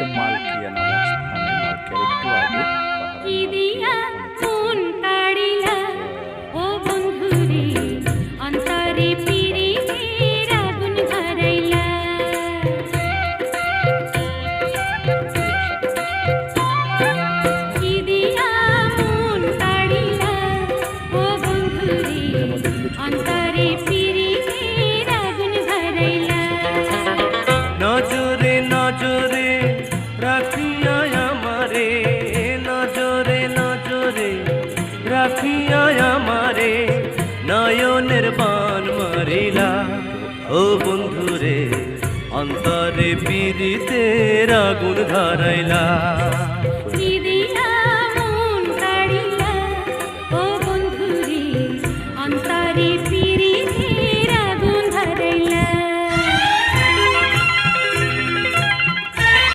হচ্ছে মালকিয়া নামক স্থানে, মালকিয়ার একটু আগে নজরে নজরে রাখিয়া আমারে, নজরে নজরে রাখিয়া আমারে নয়নের বান মারিলা। ও বন্ধুরে অন্তরে পীড়িতের আগুন ধরাইলা।